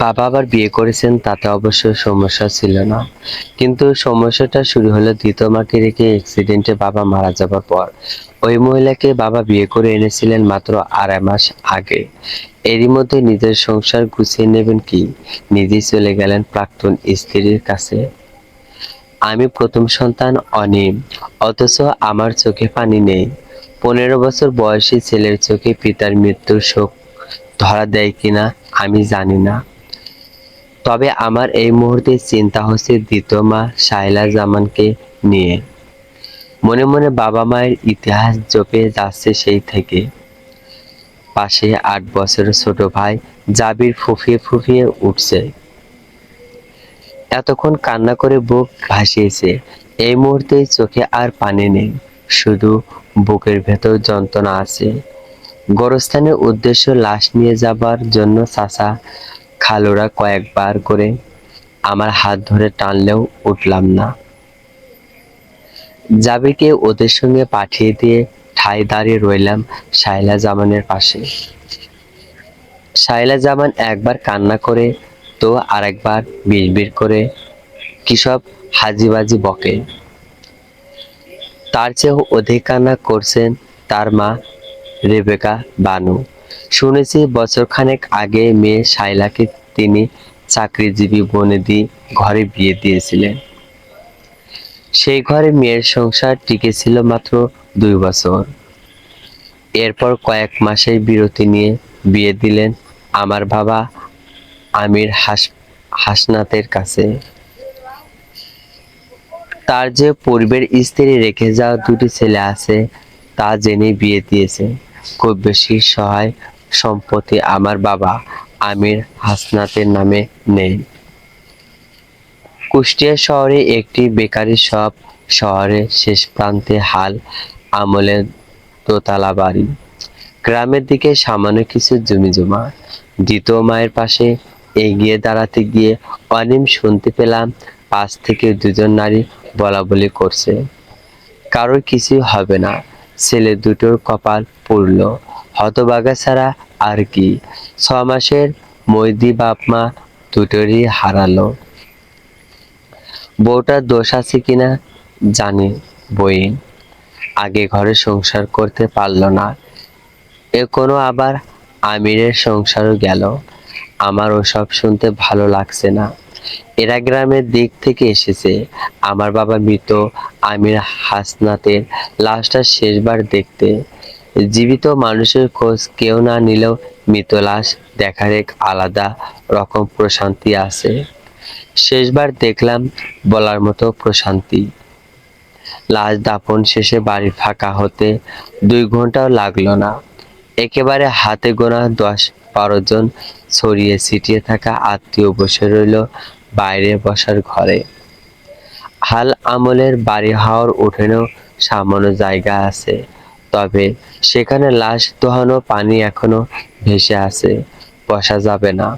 বাবা আবার বিয়ে করেছেন, তাতে অবশ্য সমস্যা ছিল না। কিন্তু সমস্যাটা শুরু হলো দ্বিতীয় মাকে রেখে অ্যাক্সিডেন্টে বাবা মারা যাবার পর। ওই মহিলাকে বাবা বিয়ে করে এনেছিলেন মাত্র 2.5 মাস আগে। এরই মধ্যে নিজের সংসার গুছিয়ে নেবেন কি, নিজেই চলে গেলেন প্রাক্তন স্ত্রীর কাছে। আমি প্রথম সন্তান অনিম, অথচ আমার চোখে পানি নেই। 15 বছর বয়সী ছেলের চোখে পিতার মৃত্যুর শোক ধরা দেয় কিনা আমি জানি না। তবে আমার এই মুহূর্তে চিন্তা হচ্ছে দ্বিতীয় মা শায়লা জামানকে নিয়ে। মনে মনে বাবা মায়ের ইতিহাস জপে যাচ্ছে সেই থেকে। পাশে 8 বছরের ছোট ভাই জাবির ফুঁফিয়ে ফুঁফিয়ে উঠছে। এতক্ষণ কান্না করে বুক ভাসিয়েছে, এই মুহূর্তে চোখে আর পানি নেই, শুধু বুকের ভেতর যন্ত্রণা আছে। গোরস্থানের উদ্দেশ্য লাশ নিয়ে যাবার জন্য চাচা খালুরা কয়েকবার করে আমার হাত ধরে টানলেও উঠলাম না। জাবিরকে ওদের সঙ্গে পাঠিয়ে দিয়ে ঠায় দাঁড়িয়ে রইলাম শায়লা জামানের পাশে। শায়লা জামান একবার কান্না করে তো আরেকবার বিড়বিড় করে কিসব হাজিবাজি বকে। তার চেয়েও অধিক কান্না করছেন তার মা রেবেকা বানু। শুনেছি বছরখানেক আগে মেয়ে শায়লাকে তিনি চাকরিজীবী বনেদি ঘরে বিয়ে দিয়েছিলেন। সেই ঘরে মেয়ের সংসার টিকেছিল মাত্র 2 বছর। এরপর কয়েক মাসের বিরতি নিয়ে বিয়ে দিলেন আমার বাবা আমির হাসনাতের কাছে। তার যে পূর্বের স্ত্রী রেখে যাওয়া 2টি ছেলে আছে তা জেনে বিয়ে দিয়েছে। খুব বেশি সহায় সম্পত্তি আমার বাবা আমির হাসনাতের নামে নেই। কুষ্টিয়া শহরে একটি বেকারি শপ, শহরের শেষ প্রান্তে হাল আমলের দোতলা বাড়ি, গ্রামের দিকে সামান্য কিছু জমিজমা। দ্বিতীয় মায়ের পাশে এগিয়ে দাঁড়াতে গিয়ে অনিম শুনতে পেলাম পাশ থেকে 2জন নারী বলাবলি করছে, কারোর কিছুই হবে না, ছেলে দুটোর কপাল পুড়ল, হতভাগা ছাড়া আর কি। 6 মাসের মৈদি বাপ মা দুটোরই হারালো। বউটার দোষ আছে কিনা জানি বইন, আগে ঘরে সংসার করতে পারল না, এখনো আবার আমিরের সংসারও গেল। আমার ওসব শুনতে ভালো লাগছে না। এরা গ্রামের দিক থেকে এসেছে আমার বাবা মৃত আমির হাসনাতের লাশটা শেষবার দেখতে। জীবিত মানুষের খোঁজ কেউ না নিলেও মৃত লাশ দেখার এক আলাদা রকম প্রশান্তি আছে। শেষবার দেখলাম বলার মতো প্রশান্তি। লাশ দাফন শেষে বাড়ি ফাঁকা হতে 2 ঘন্টাও লাগলো না। একেবারে হাতে গোনা 10-12 জন ছড়িয়ে ছিটিয়ে থাকা আত্মীয় বসে রইল বাইরে বসার ঘরে। হাল আমলের বাড়ি হওয়ার উঠোনেও সামান্য জায়গা আছে, তবে সেখানে লাশ দোহানো পানি এখনো ভেসে আছে, বসা যাবে না।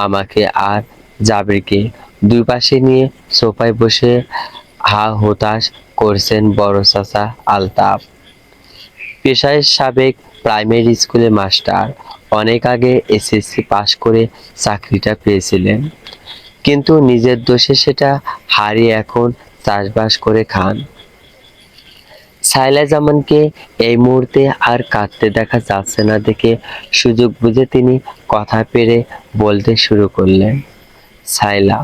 আমাকে আর জাবিরকে 2 পাশে নিয়ে সোফায় বসে হা হুতাশ করছেন বড় চাচা আলতাফ। পেশায় সাবেক প্রাইমারি স্কুলের মাস্টার, অনেক আগে এসএসসি পাশ করে চাকরিটা পেয়েছিলেন, কিন্তু নিজের দোষে সেটা হারিয়ে এখন চাষবাস করে খান। শায়লা জামানকে এই মুহূর্তে আর কাঁদতে দেখা যাচ্ছে না দেখে সুযোগ বুঝে তিনি কথা পেরে বলতে শুরু করলেন, শায়লা,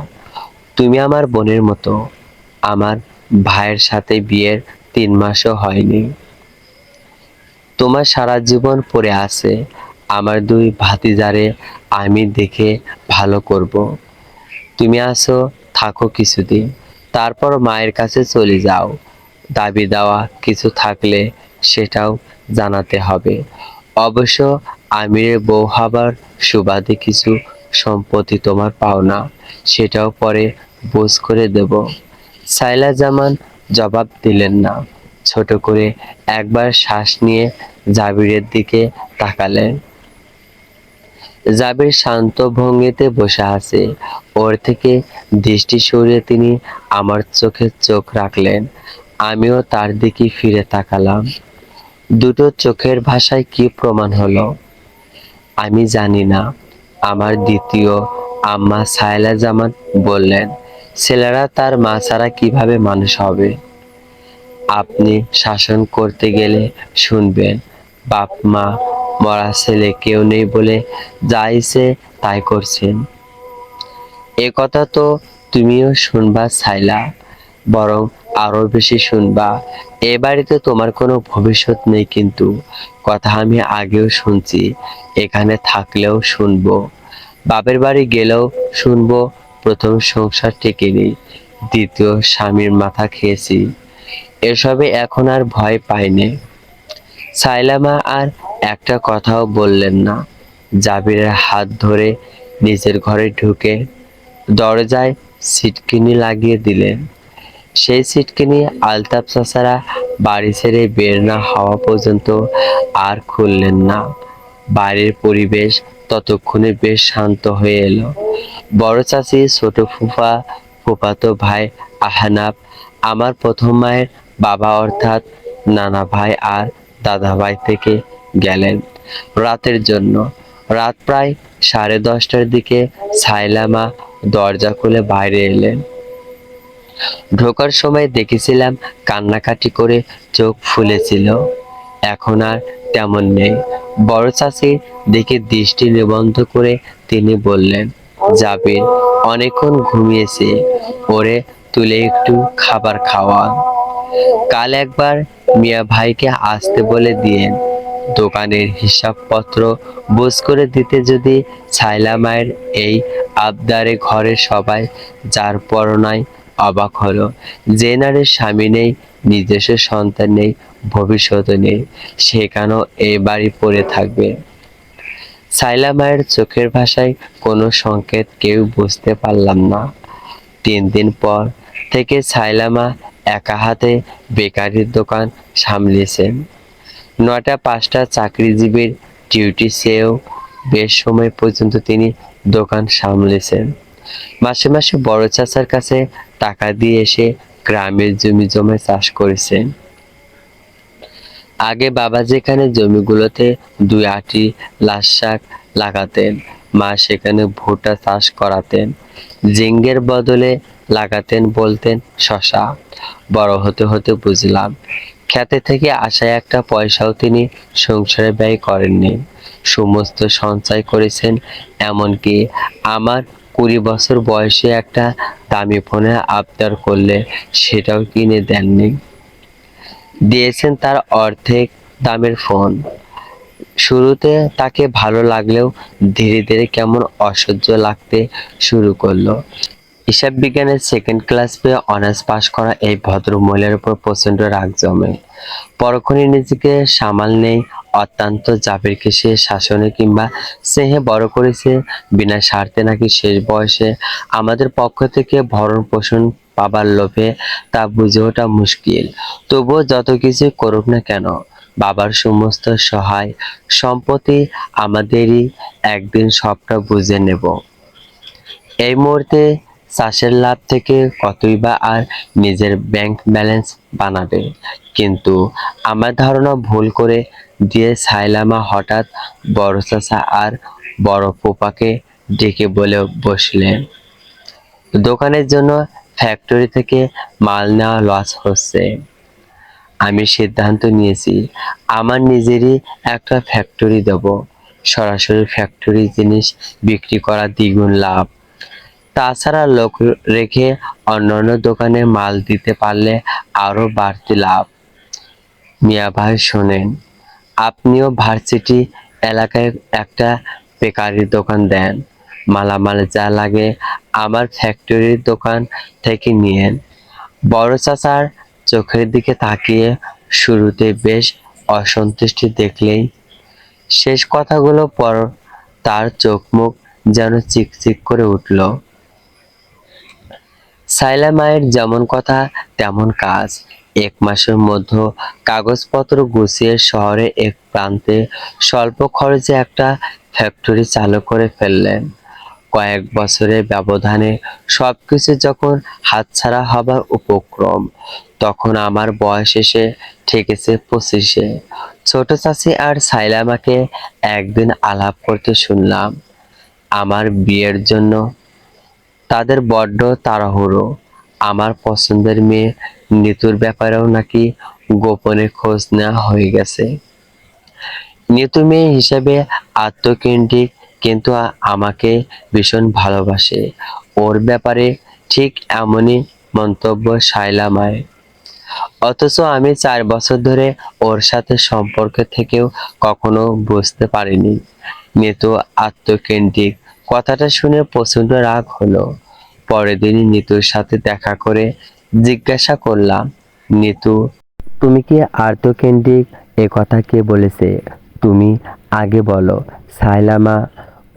তুমি আমার বোনের মতো। আমার ভাইয়ের সাথে বিয়ের 3 মাসও হয়নি। তোমার সারা জীবন পড়ে আছে। আমার 2 ভাতিজারে আমি দেখে ভালো করব। তুমি আছো, থাকো কিছুদিন, তারপর মায়ের কাছে চলে যাও। দাবি দেওয়া কিছু থাকলে সেটাও জানাতে হবে। অবশ্য আমিরের বউ হবার সুবাদে কিছু সম্পত্তি তোমার পাওনা, সেটাও পরে বোঝ করে দেব। শায়লা জামান জবাব দিলেন না। ছোট করে একবার শ্বাস নিয়ে জাবিরের দিকে তাকালেন। জাবির শান্ত ভঙ্গিতে বসে আছে। ওর থেকে দৃষ্টি সরিয়ে তিনি আমার চোখে চোখ রাখলেন। আমিও তার দিকে ফিরে তাকালাম। দুটো চোখের ভাষায় কি প্রমাণ হলো আমি জানি না। আমার দ্বিতীয় আম্মা সায়লা জামান বললেন, ছেলেরা তার মা ছাড়া কিভাবে মানুষ হবে? আপনি শাসন করতে গেলে শুনবেন, বাপ মা মরা ছেলে কেউ নেই বলে যা ইচ্ছে তাই করছেন। এ কথা তো তুমিও শুনবা সাইলা, বরং আরো বেশি শুনবা। এ বাড়িতে তোমার কোনো ভবিষ্যৎ নেই, কিন্তু কথা আমি আগেও শুনছি, এখানে থাকলেও শুনবো, বাপের বাড়ি গেলেও শুনবো। প্রথম সংসার টেকেনি, দ্বিতীয় স্বামীর মাথা খেয়েছি, এসবে এখন আর ভয় পাইনে। সাইলামা আর একটা কথাও বললেন না। জাবিরের হাত ধরে নিজের ঘরে ঢুকে দরজায় সিটকিনি লাগিয়ে দিলেন। সেই সিটকিনি আলতাফ চাচারা বাড়ি ছেড়ে বের না হওয়া পর্যন্ত আর খুললেন না। বাড়ির পরিবেশ ততক্ষণে বেশ শান্ত হয়ে এলো। বড় চাচি, ছোট ফুফা, ফুফাতো ভাই আহনাফ, আমার প্রথম মায়ের বাবা অর্থাৎ নানা ভাই আর দাদা ভাই থেকে গেলেন রাতের জন্য। রাত প্রায় 10:30টার দিকে সাইলামা দরজা খুলে বাইরে এলেন। ঢোকার সময় দেখেছিলাম কান্নাকাটি করে চোখ ফুলেছিল, এখন আর তেমন নেই। বড় চাচি দেখে দৃষ্টি নিবদ্ধ করে তিনি বললেন, জাবির অনেকক্ষণ ঘুমিয়েছে, ওরে তুলে একটু খাবার খাওয়ান। কাল একবার মিয়া ভাইকে আসতে বলে দিয়েন, দোকানের হিসাবপত্র বুঝ করে দিতে। যদি ছাইলা মায়ের এই আবদারে ঘরের সবাই যার পরনায় অবাক হলো। যে নারীর স্বামী নেই, নিজস্ব সন্তান নেই, ভবিষ্যৎ নেই, সে কেন এই বাড়ি পড়ে থাকবে? সাইলা মায়ের চোখের ভাষায় কোনো সংকেত কেউ বুঝতে পারলাম না। 3 দিন পর থেকে সাইলামা একা হাতে বেকারির দোকান সামলিয়েছেন। 9টা 5টা চাকরিজীবীর ডিউটি চেয়েও বেশ সময় পর্যন্ত তিনি দোকান সামলেছেন। মাসে মাসে বড় চাচার কাছে টাকা দিয়ে এসে গ্রামের জমি জমা চাষ করেছেন। আগে বাবা যেখানে জমিগুলোতে 2 আটি লাল শাক লাগাতেন, মা সেখানে ভুট্টা চাষ করাতেন। জিঙ্গের বদলে লাগাতেন বলতেন শশা। বড় হতে হতে বুঝলাম, খেতে থেকে আসা একটা পয়সাও তিনি সংসারে ব্যয় করেননি, সমস্ত সঞ্চয় করেছেন। এমনকি আমার 20 বছর বয়সে একটা দামি ফোনে আবদার করলে সেটাও কিনে দেননি, দিয়েছেন তার অর্ধেক দামের ফোন। শুরুতে তাকে ভালো লাগলেও ধীরে ধীরে কেমন অসহ্য লাগতে শুরু করলো। হিসাব বিজ্ঞানের 2nd ক্লাস পেয়ে অনার্স পাশ করা এই ভদ্র মহিলার উপর প্রচন্ড রাগ জমে। পরক্ষণে নিজেকে সামাল নেই। অত্যন্ত জাবিরকে সে শাসনে কিংবা স্নেহে বড় করেছে, বিনা স্বার্থে নাকি শেষ বয়সে আমাদের পক্ষ থেকে ভরণ পোষণ পাবার লোভে, তা বুঝে ওঠা মুশকিল। তবুও যত কিছু করুক না কেন, বাবার সমস্ত সহায় সম্পত্তি আমাদেরই, একদিন সবটা বুঝে নেব। এই মুহূর্তে চাষের লাভ থেকে কতই বা আর নিজের ব্যাংক ব্যালেন্স বানাবে। কিন্তু আমার ধারণা ভুল করে দিয়ে সাইলামা হঠাৎ বড় চাচা আর বড় ফুপাকে ডেকে বলে বসলেন, দোকানের জন্য ফ্যাক্টরি থেকে মাল নেওয়া লস হচ্ছে। আমি সিদ্ধান্ত নিয়েছি আমার নিজেরই একটা ফ্যাক্টরি দেব। সরাসরি ফ্যাক্টরি জিনিস বিক্রি করা দ্বিগুণ লাভ। তাছাড়া লোক রেখে অন্যান্য দোকানে মাল দিতে পারলে আরো বাড়তি লাভ। মিয়া ভাই শোনেন, আপনিও ভার্সিটি এলাকায় একটা বেকারির দোকান দেন, মালামাল যা লাগে আমার ফ্যাক্টরির দোকান থেকে নিয়েন। বড় চাচার চোখের দিকে তাকিয়ে শুরুতে বেশ অসন্তুষ্টি দেখলেই শেষ কথাগুলো পর তার চোখ মুখ যেন চিকচিক করে উঠল। সাইলা মায়ের যেমন কথা তেমন কাজ। 1 মাসের মধ্যে কাগজপত্র গুছিয়ে শহরে এক প্রান্তে স্বল্প খরচে একটা ফ্যাক্টরি চালু করে ফেললেন। কয়েক বছরের ব্যবধানে সবকিছু যখন হাতছাড়া হবার উপক্রম, তখন আমার বয়স এসে ঠেকেছে 25-এ। ছোট চাচি আর সাইলামাকে একদিন আলাপ করতে শুনলাম। আমার বিয়ের জন্য তাদের বড্ড তাড়াহুড়ো। আমার পছন্দের মেয়ে নিতুর ব্যাপারেও নাকি গোপনে খোঁজ নেওয়া হয়ে গেছে। নিতু মেয়ে হিসেবে আত্মকেন্দ্রিক, কিন্তু আমাকে ভীষণ ভালোবাসে। ওর ব্যাপারে ঠিক এমনই মন্তব্য শায়লা মায়ের। অথচ আমি 4 বছর ধরে ওর সাথে সম্পর্কে থেকেও কখনো বুঝতে পারিনি নিতু আত্মকেন্দ্রিক। কথাটা শুনে প্রচন্ড রাগ হলো। পরের দিনই নিতুর সাথে দেখা করে জিজ্ঞাসা করলাম, নিতু, তুমি কি আত্মকেন্দ্রিক? এ কথা কে বলেছে? তুমি আগে বলো। সাইলামা,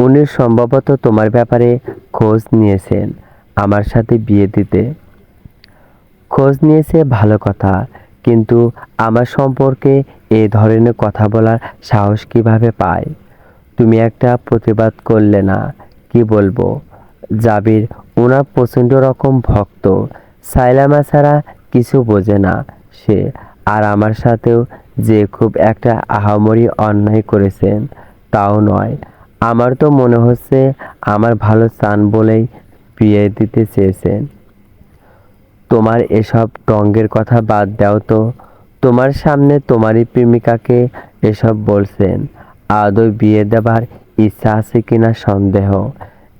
উনি সম্ভবত তোমার ব্যাপারে খোঁজ নিয়েছেন আমার সাথে বিয়ে দিতে। খোঁজ নিয়েছে ভালো কথা, কিন্তু আমার সম্পর্কে এ ধরনের কথা বলার সাহস কিভাবে পায়? তুমি একটা প্রতিবাদ করলে না? কি বলবো? জাবির ওনার প্রচণ্ড রকম ভক্ত। সাইলামা ছাড়া কিছু বোঝে না সে। আর আমার সাথেও যে খুব একটা আহামরি অন্যায় করেছেন তাও নয়। আমার তো মনে হচ্ছে আমার ভালো চান বলেই বিয়ে দিতে চেয়েছেন। তোমার এসব ঢঙ্গের কথা বাদ দাও তো। তোমার সামনে তোমারই প্রেমিকাকে এসব বলছেন। আদৌ বিয়ে দেবার ইচ্ছা আছে কিনা সন্দেহ।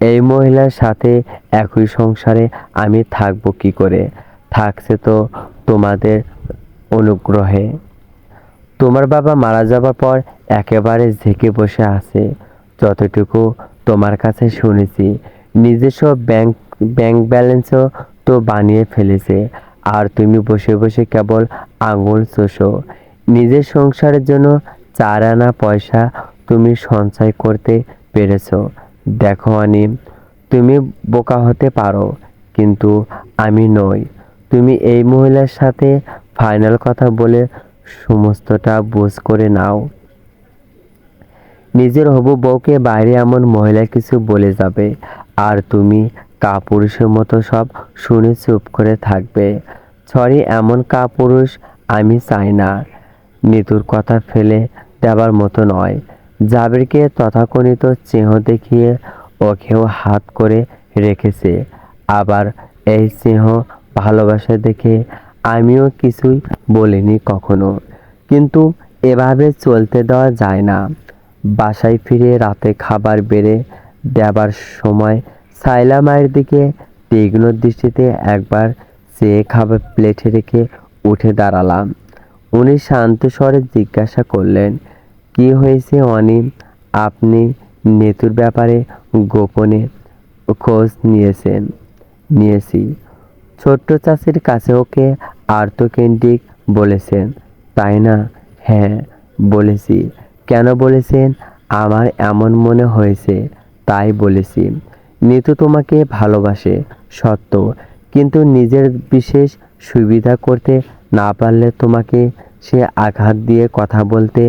এই মহিলার সাথে একই সংসারে আমি থাকবো কি করে? থাকছে তো তোমাদের অনুগ্রহে। তোমার বাবা মারা যাবার পর একেবারে ঝেঁকে বসে আছে। যতটুকু তোমার কাছে শুনেছি, নিজস্ব ব্যাংক ব্যালেন্সও তো বানিয়ে ফেলেছে। আর তুমি বসে বসে কেবল আঙুল চোষো। নিজের সংসারের জন্য 4 আনা পয়সা তুমি সঞ্চয় করতে পেরেছো। দেখো অনিম, তুমি বোকা হতে পারো, কিন্তু আমি নই। তুমি এই মহিলার সাথে ফাইনাল কথা বলে সমস্তটা বুঝ করে নাও। নিজের হবু বউকে বাইরে এমন মহিলা কিছু বলে যাবে, আর তুমি কাপুরুষের মতো সব শুনে চুপ করে থাকবে। সরি, এমন কাপুরুষ আমি চাই না। নিতুর কথা ফেলে দেবার মতো নয়। জাবিরকে তথাকথিত স্নেহ দেখিয়ে ওকেও হাত করে রেখেছে। আবার এই স্নেহ ভালোবাসা দেখে আমিও কিছুই বলিনি কখনো। কিন্তু এভাবে চলতে দেওয়া যায় না। বাসায় ফিরে রাতে খাবার বেড়ে দেবার সময় সাইলা মায়ের দিকে তীক্ষ্ণ দৃষ্টিতে একবার চেয়ে খাবার প্লেটে রেখে উঠে দাঁড়ালাম। উনি শান্ত স্বরে জিজ্ঞাসা করলেন, কি হয়েছে অনিম? আপনি নেতুর ব্যাপারে গোপনে খোঁজ নিয়েছি। ছোট্ট চাচির কাছে ওকে আত্মকেন্দ্রিক বলেছেন, তাই না? হ্যাঁ, বলেছি। কেন বলেছেন? আমার এমন মনে হয়েছে তাই বলেছি। নিতু তোমাকে ভালোবাসে সত্য, কিন্তু নিজের বিশেষ সুবিধা করতে না পারলে তোমাকে সে আঘাত দিয়ে কথা বলতে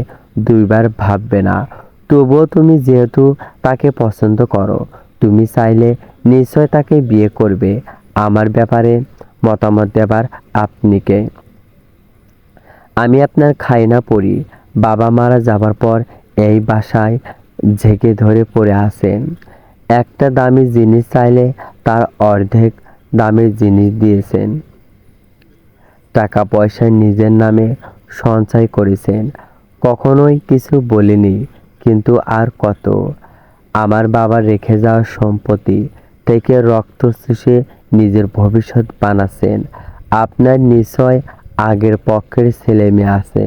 2বার ভাববে না। তবুও তুমি যেহেতু তাকে পছন্দ করো, তুমি চাইলে নিশ্চয় তাকে বিয়ে করবে। আমার ব্যাপারে মতামত দেবার আপনি কে? আমি আপনার খাই না পড়ি। বাবা মারা যাবার পর এই বাসায় ঝেঁকে ধরে পড়ে আছেন। একটা দামি জিনিস চাইলে তার অর্ধেক দামের জিনিস দিয়েছেন। টাকা পয়সা নিজের নামে সঞ্চয় করেছেন। কখনোই কিছু বলিনি, কিন্তু আর কত? আমার বাবা রেখে যাওয়া সম্পত্তি থেকে রক্ত চুষে নিজের ভবিষ্যৎ বানাচ্ছেন। আপনার নিশ্চয় আগের পক্ষের ছেলে মেয়ে আছে,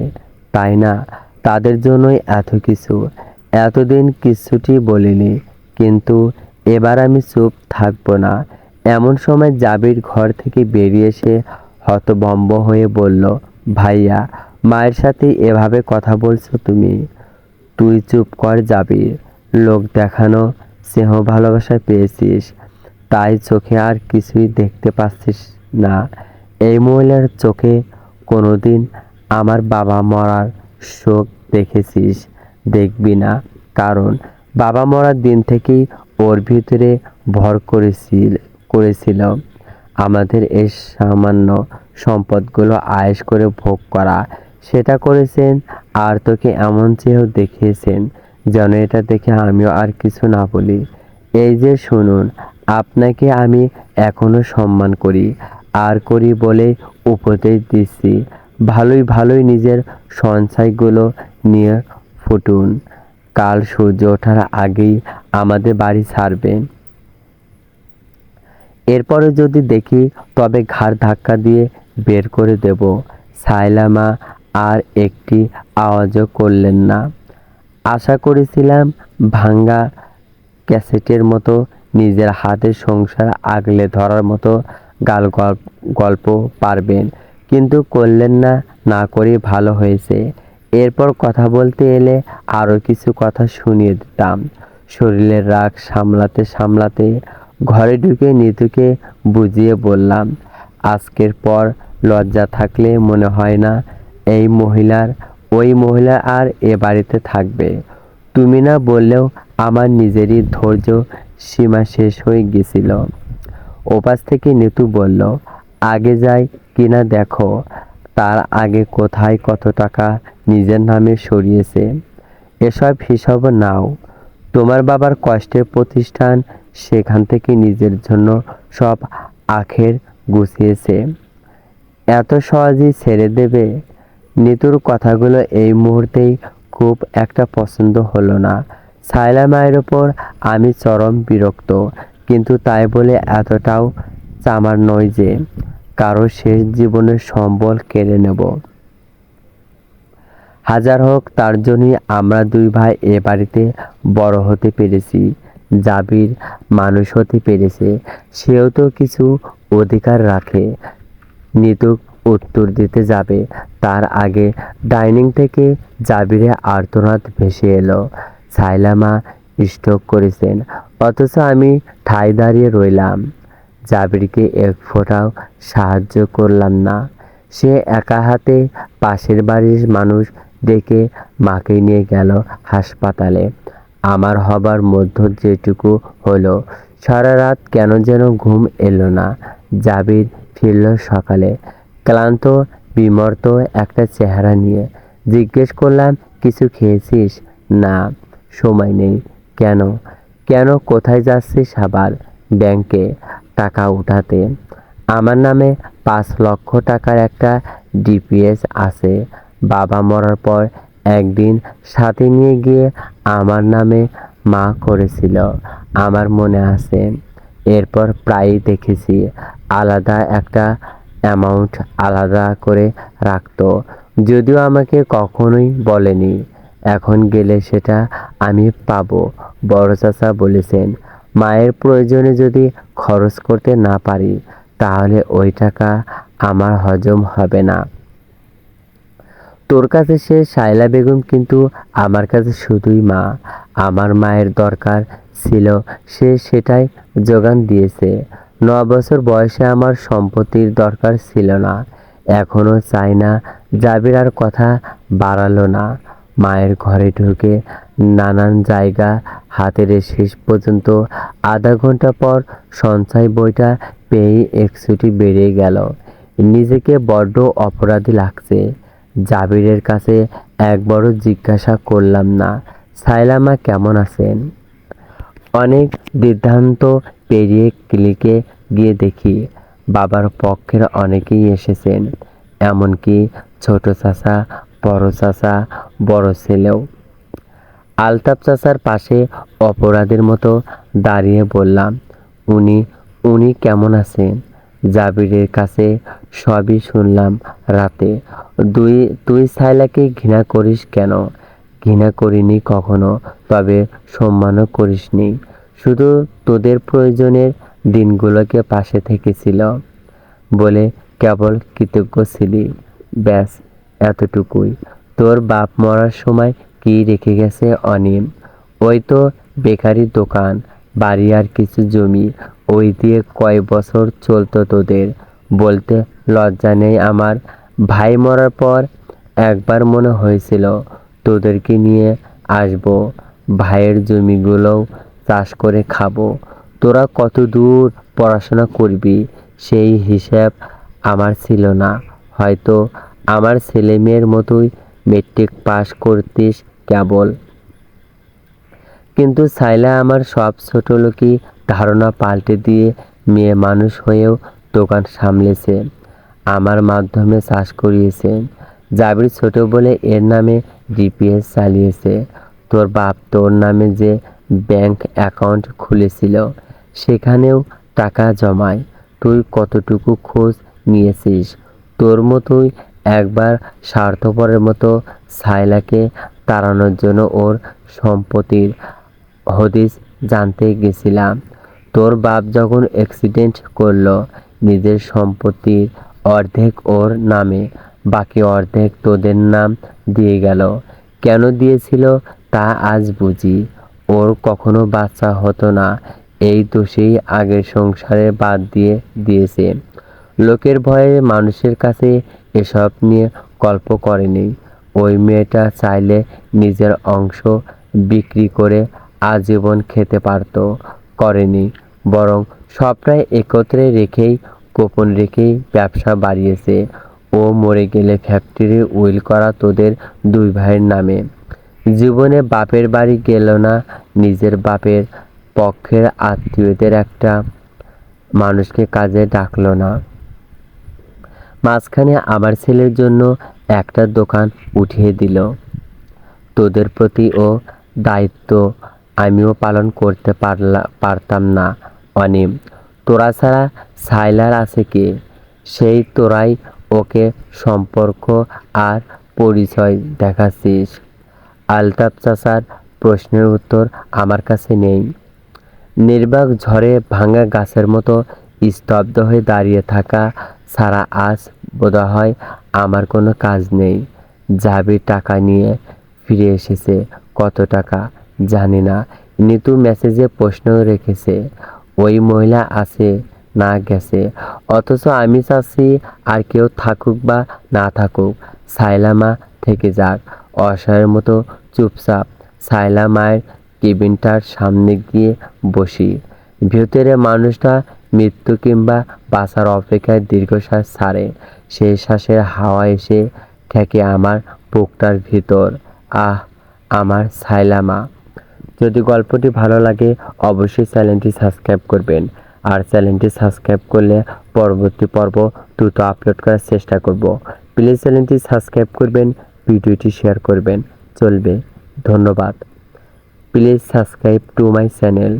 তাই না? তাদের জন্যই এত কিছু। এতদিন কিচ্ছুটি বলিনি, কিন্তু এবার আমি চুপ থাকবো না। এমন সময় জাবির ঘর থেকে বেরিয়ে এসে হতভম্ব হয়ে বলল, ভাইয়া, মায়ের সাথে এভাবে কথা বলছো তুমি? তুই চুপ কর জাবির। লোক দেখানো স্নেহ ভালোবাসা পেয়েছিস, তাই চোখে আর কিছুই দেখতে পাচ্ছিস না। এই মহিলার চোখে কোনোদিন আমার বাবা মরার শোক দেখেছিস? দেখবি না, কারণ বাবা মরার দিন থেকেই ওর ভিতরে ভর করেছিল আমাদের এই সামান্য সম্পদগুলো আয়েশ করে ভোগ করা। সেটা করেছেন, আর তোকে এমন চেয়েও দেখিয়েছেন যেন এটা দেখে আমিও আর কিছু না বলি। এই যে শুনুন, আপনাকে আমি এখনো সম্মান করি, আর করি বলে উপদেশ দিচ্ছি। ভালোই ভালোই নিজের সঞ্চয়গুলো নিয়ে ফুটুন। কাল সূর্য ওঠার আগেই আমাদের বাড়ি ছাড়বেন। এরপরে যদি দেখি তবে ঘাড় ধাক্কা দিয়ে বের করে দেব। সায়লা মা আর একটি আওয়াজও করলেন না। আশা করেছিলাম ভাঙ্গা ক্যাসেটের মতো নিজের হাতে সংসার আগলে ধরার মতো গল্প পারবেন, কিন্তু করলেন না। না করে ভালো হয়েছে। এরপর কথা বলতে এলে আরও কিছু কথা শুনিয়ে দিতাম। শরীরের রাগ সামলাতে সামলাতে ঘরে ঢুকে নিতুকে বুঝিয়ে বললাম, আজকের পর লজ্জা থাকলে মনে হয় না ওই মহিলা আর এ বাড়িতে থাকবে। তুমি না বললেও আমার নিজেরই ধৈর্য সীমা শেষ হয়ে গেছিল। ওপাশ থেকে নিতু বলল, আগে যাই কিনা দেখো, তার আগে কোথায় কত টাকা নিজের নামে সরিয়েছে এসব হিসাব নাও। তোমার বাবার কষ্টের প্রতিষ্ঠান, সেখান থেকে নিজের জন্য সব আখের গুছিয়েছে। এত সহজেই ছেড়ে দেবে? নিতুর কথাগুলো এই মুহূর্তেই খুব একটা পছন্দ হলো না। সায়লা মায়ের ওপর আমি চরম বিরক্ত, কিন্তু তাই বলে এতটাও চামার নয় যে কারো শেষ জীবনের সম্বল কেড়ে নেব। হাজার হোক, তার জন্যই আমরা দুই ভাই এ বাড়িতে বড় হতে পেরেছি। জাবির মানুষ হতে পেরেছে, সেও তো কিছু অধিকার রাখে। নিতু উত্তর দিতে যাবে, তার আগে ডাইনিং থেকে জাবিরে আর্তনাদ ভেসে এলো। সায়লা মা স্ট্রোক করেছেন, অথচ আমি ঠায় দাঁড়িয়ে রইলাম। জাবিরকে এক ফোঁটাও সাহায্য করলাম না। সে একা হাতে পাশের বাড়ির মানুষ ডেকে মাকে নিয়ে গেল হাসপাতালে। আমার হবার মধ্য যেটুকু হলো, সারা রাত কেন যেন ঘুম এলো না। জাবির ফিরল সকালে, ক্লান্ত বিমর্ত একটা চেহারা নিয়ে। জিজ্ঞেস করলাম, কিছু খেয়েছিস? না, সময় নেই। কেন? কেন, কোথায় যাচ্ছিস আবার? ব্যাংকে টাকা উঠাতে। আমার নামে 5 লক্ষ টাকার একটা ডিপিএস আছে। বাবা মরার পর একদিন সাথে নিয়ে গিয়ে আমার নামে মা করেছিল, আমার মনে আছে। এরপর প্রায়ই দেখেছি আলাদা একটা অ্যামাউন্ট আলাদা করে রাখতো, যদিও আমাকে কখনোই বলেনি। এখন গেলে সেটা আমি পাবো। বড় চাচা বলেছেন, মায়ের প্রয়োজনে যদি খরচ করতে না পারি, তাহলে ওই টাকা আমার হজম হবে না। তোর কাছে সে শায়লা বেগম, কিন্তু আমার কাছে শুধুই মা। আমার মায়ের দরকার ছিল, সে সেটাই যোগান দিয়েছে। 9 বছর বয়সে আমার সম্পত্তির দরকার ছিল না, এখনো চাই না। জাবির আর কথা বাড়ালো না। মায়ের ঘরে ঢুকে নানান জায়গা হাতের শেষ পর্যন্ত আধা ঘন্টা পর সঞ্চয় বইটা পেয়েই একচুটি বেরিয়ে গেল। নিজেকে বড্ড অপরাধী লাগছে। জাবিরের কাছে একবারও জিজ্ঞাসা করলাম না, সায়লা মা কেমন আছেন? অনেক দ্বিধান্ত পেরিয়ে ক্লিনিকে গিয়ে দেখি বাবার পক্ষের অনেকেই এসেছেন, এমনকি ছোট চাচা, বড় চাচা, বড় ছেলেও। আলতাফ চাচার পাশে অপরাধের মতো দাঁড়িয়ে বললাম, উনি উনি কেমন আছেন? জাবিরের কাছে সবই শুনলাম রাতে। তুই সায়লাকে ঘৃণা করিস কেন? ঘৃণা করিনি কখনো, তবে সম্মানও করিসনি। শুধু তোদের প্রয়োজনের দিনগুলোকে পাশে থেকেছিল বলে কেবল কৃতজ্ঞ ছিলি, ব্যাস এতটুকুই। তোর বাপ মরার সময় কি রেখে গেছে অনিম? ওই তো বেকারির দোকান, বাড়ি আর কিছু জমি। ওই দিয়ে কয় বছর চলতো তোদের? বলতে লজ্জা নেই আমার? ভাই মরার পর একবার মনে হয়েছিল তোদেরকে নিয়ে আসবো, ভাইয়ের জমিগুলোও চাষ করে খাবো। তোরা কত দূর পড়াশোনা করবি সেই হিসাব আমার ছিল না। হয়তো আমার ছেলে মেয়ের মতোই মেট্রিক পাস করতিস কেবল। কিন্তু সাইলা আমার সব ছোটলোকি ধারণা পাল্টে দিয়ে মেয়ে মানুষ হয়েও দোকান সামলেছে, আমার মাধ্যমে চাষ করিয়েছে। জাবির ছোট বলে এর নামে ডিপিএস চালিয়েছে। তোর বাপ তোর নামে যে ব্যাংক অ্যাকাউন্ট খুলেছিল সেখানেও টাকা জমায়। তুই কতটুকু খোঁজ নিয়েছিস? তোর মতোই একবার স্বার্থপরের মতো সাইলাকে তাড়ানোর জন্য ওর সম্পত্তির হদিস জানতে গেছিলাম। তোর বাপ যখন অ্যাক্সিডেন্ট করলো, নিজের সম্পত্তির অর্ধেক ওর নামে, বাকি অর্ধেক তোদের নাম দিয়ে গেল। কেন দিয়েছিল তা আজ বুঝি। ওর কখনো বাচ্চা হতো না, এই দোষেই আগের সংসারে বাদ দিয়ে দিয়েছে। লোকের ভয়ে মানুষের কাছে এসব নিয়ে গল্প করেনি। ওই মেয়েটা চাইলে নিজের অংশ বিক্রি করে আজীবন খেতে পারতো, করেনি। বরং সবটাই একত্রে রেখেই, গোপন রেখেই ব্যবসা বাড়িয়েছে। ও মরে গেলে ফ্যাক্টরি উইল করা তোদের দুই ভাইয়ের নামে। জীবনে বাপের বাড়ি গেল না, নিজের বাপের পক্ষের আত্মীয়দের একটা মানুষকে কাজে ডাকলো না। মাঝখানে আমার ছেলের জন্য একটা দোকান উঠিয়ে দিল। তোদের প্রতি ও দায়িত্ব আমিও পালন করতে পারতাম না অনিম। তোরা ছাড়া সাইলার আছে কে? সেই তোরাই ওকে সম্পর্ক আর পরিচয় দেখাচ্ছিস। আলতাফ চাচার প্রশ্নের উত্তর আমার কাছে নেই। নির্বাক ঝড়ে ভাঙা গাছের মতো স্তব্ধ হয়ে দাঁড়িয়ে থাকা ছাড়া আজ বোধহয় আমার কোনো কাজ নেই। জাবির টাকা নিয়ে ফিরে এসেছে। কত টাকা জানি না। নিতু মেসেজে প্রশ্ন রেখেছে, ওই মহিলা আছে না গেছে। অথচ আমি চাচ্ছি আর কেউ থাকুক বা না থাকুক, সাইলা মা থেকে যাক। অসহায়ের মতো চুপচাপ সাইলা মায়ের কেবিনটার সামনে গিয়ে বসি। ভেতরে মানুষটা মৃত্যু কিংবা বাঁচার অপেক্ষায় দীর্ঘশ্বাস ছাড়ে। সেই শ্বাসের হাওয়া এসে ঠেকে আমার বুকটার ভিতর। আহ, আমার সাইলা মা। যদি গল্পটি ভালো লাগে অবশ্যই চ্যানেলটি সাবস্ক্রাইব করবেন। আর চ্যানেলটি সাবস্ক্রাইব করলে পরবর্তী পর্ব দ্রুত আপলোড করার চেষ্টা করব। প্লিজ চ্যানেলটি সাবস্ক্রাইব করবেন, ভিডিওটি শেয়ার করবেন, চলবে। ধন্যবাদ। Please subscribe to my channel.